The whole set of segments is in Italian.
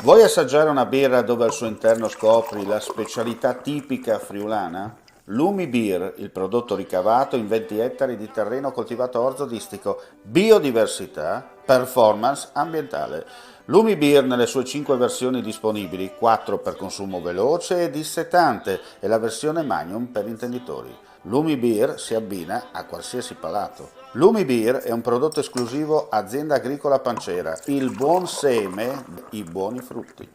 Vuoi assaggiare una birra dove al suo interno scopri la specialità tipica friulana? Lumi Beer, il prodotto ricavato in 20 ettari di terreno coltivato orzodistico, biodiversità, performance ambientale. Lumi Beer nelle sue 5 versioni disponibili, 4 per consumo veloce e dissetante e la versione Magnum per intenditori. Lumi Beer si abbina a qualsiasi palato. Lumi Beer è un prodotto esclusivo Azienda Agricola Pancera, il buon seme, i buoni frutti.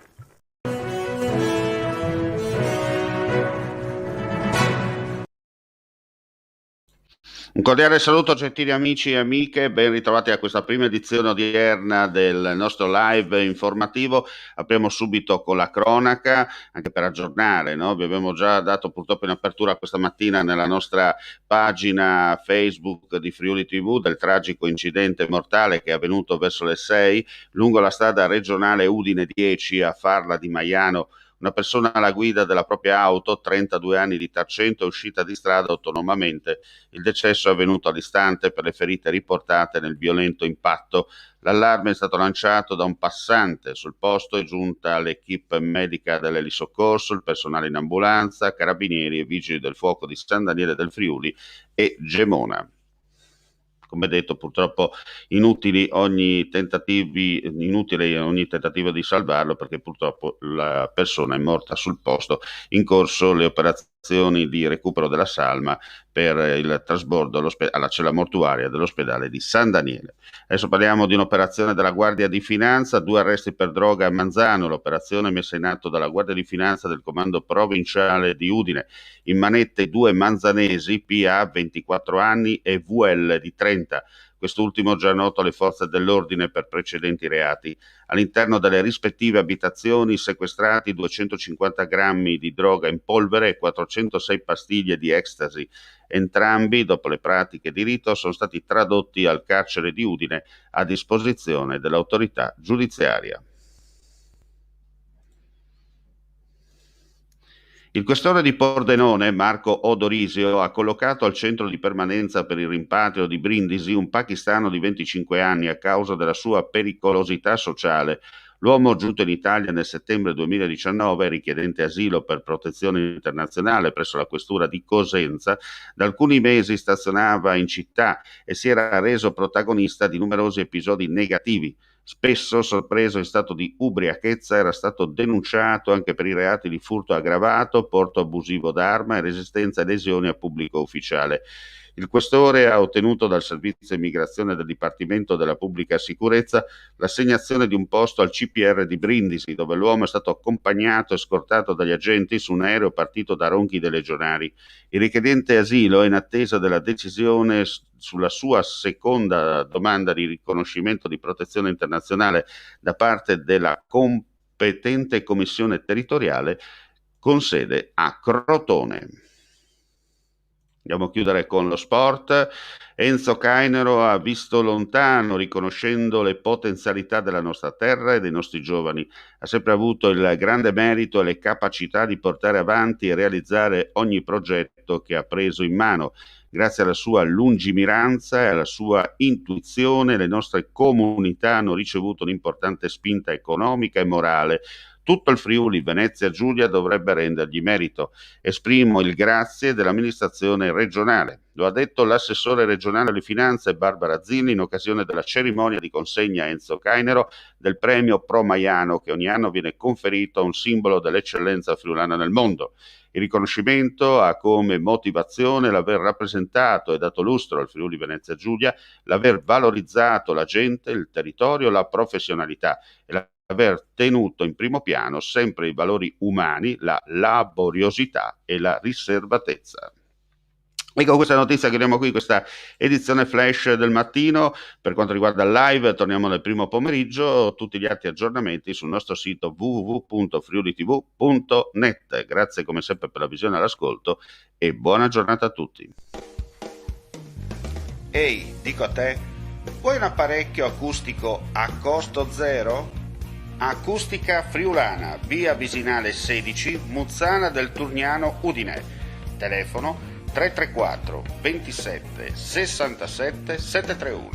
Un cordiale saluto gentili amici e amiche, ben ritrovati a questa prima edizione odierna del nostro live informativo. Apriamo subito con la cronaca, anche per aggiornare, no? Vi abbiamo già dato purtroppo in apertura questa mattina nella nostra pagina Facebook di Friuli TV del tragico incidente mortale che è avvenuto verso le 6 lungo la strada regionale Udine 10 a Farla di Maiano. Una persona alla guida della propria auto, 32 anni di Tarcento, è uscita di strada autonomamente. Il decesso è avvenuto all'istante per le ferite riportate nel violento impatto. L'allarme è stato lanciato da un passante. Sul posto è giunta l'equipe medica dell'elisoccorso, il personale in ambulanza, carabinieri e vigili del fuoco di San Daniele del Friuli e Gemona. Come detto, purtroppo inutile ogni tentativo di salvarlo, perché purtroppo la persona è morta sul posto. In corso le operazioni di recupero della salma per il trasbordo alla cella mortuaria dell'ospedale di San Daniele. Adesso parliamo di un'operazione della Guardia di Finanza, 2 arresti per droga a Manzano, l'operazione messa in atto dalla Guardia di Finanza del Comando Provinciale di Udine. In manette 2 manzanesi, PA 24 anni e VL di 30. Quest'ultimo già noto alle forze dell'ordine per precedenti reati. All'interno delle rispettive abitazioni sequestrati 250 grammi di droga in polvere e 406 pastiglie di ecstasy. Entrambi, dopo le pratiche di rito, sono stati tradotti al carcere di Udine a disposizione dell'autorità giudiziaria. Il questore di Pordenone, Marco Odorisio, ha collocato al centro di permanenza per il rimpatrio di Brindisi un pakistano di 25 anni a causa della sua pericolosità sociale. L'uomo, giunto in Italia nel settembre 2019, richiedente asilo per protezione internazionale presso la questura di Cosenza, da alcuni mesi stazionava in città e si era reso protagonista di numerosi episodi negativi. Spesso, sorpreso in stato di ubriachezza, era stato denunciato anche per i reati di furto aggravato, porto abusivo d'arma e resistenza a lesioni a pubblico ufficiale. Il questore ha ottenuto dal Servizio Immigrazione del Dipartimento della Pubblica Sicurezza l'assegnazione di un posto al CPR di Brindisi, dove l'uomo è stato accompagnato e scortato dagli agenti su un aereo partito da Ronchi dei Legionari. Il richiedente asilo è in attesa della decisione sulla sua seconda domanda di riconoscimento di protezione internazionale da parte della competente commissione territoriale con sede a Crotone. Andiamo a chiudere con lo sport. Enzo Cainero ha visto lontano, riconoscendo le potenzialità della nostra terra e dei nostri giovani. Ha sempre avuto il grande merito e le capacità di portare avanti e realizzare ogni progetto che ha preso in mano. Grazie alla sua lungimiranza e alla sua intuizione, le nostre comunità hanno ricevuto un'importante spinta economica e morale. Tutto il Friuli, Venezia Giulia dovrebbe rendergli merito. Esprimo il grazie dell'amministrazione regionale. Lo ha detto l'assessore regionale alle finanze Barbara Zilli in occasione della cerimonia di consegna a Enzo Cainero del premio Pro Maiano, che ogni anno viene conferito a un simbolo dell'eccellenza friulana nel mondo. Il riconoscimento ha come motivazione l'aver rappresentato e dato lustro al Friuli Venezia Giulia, l'aver valorizzato la gente, il territorio, la professionalità e l'aver tenuto in primo piano sempre i valori umani, la laboriosità e la riservatezza. Ecco, questa notizia che abbiamo qui, questa edizione flash del mattino. Per quanto riguarda il live, torniamo nel primo pomeriggio. Tutti gli altri aggiornamenti sul nostro sito www.friulitv.net. Grazie come sempre per la visione e l'ascolto e buona giornata a tutti. Ehi, dico a te, vuoi un apparecchio acustico a costo zero? Acustica Friulana, via Visinale 16, Muzzana del Turniano, Udine. Telefono 334 27 67 731.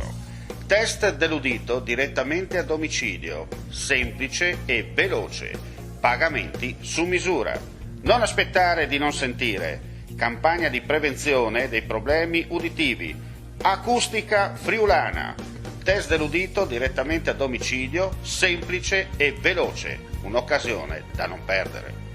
Test dell'udito direttamente a domicilio, semplice e veloce. Pagamenti su misura. Non aspettare di non sentire. Campagna di prevenzione dei problemi uditivi. Acustica Friulana. Test dell'udito direttamente a domicilio, semplice e veloce. Un'occasione da non perdere.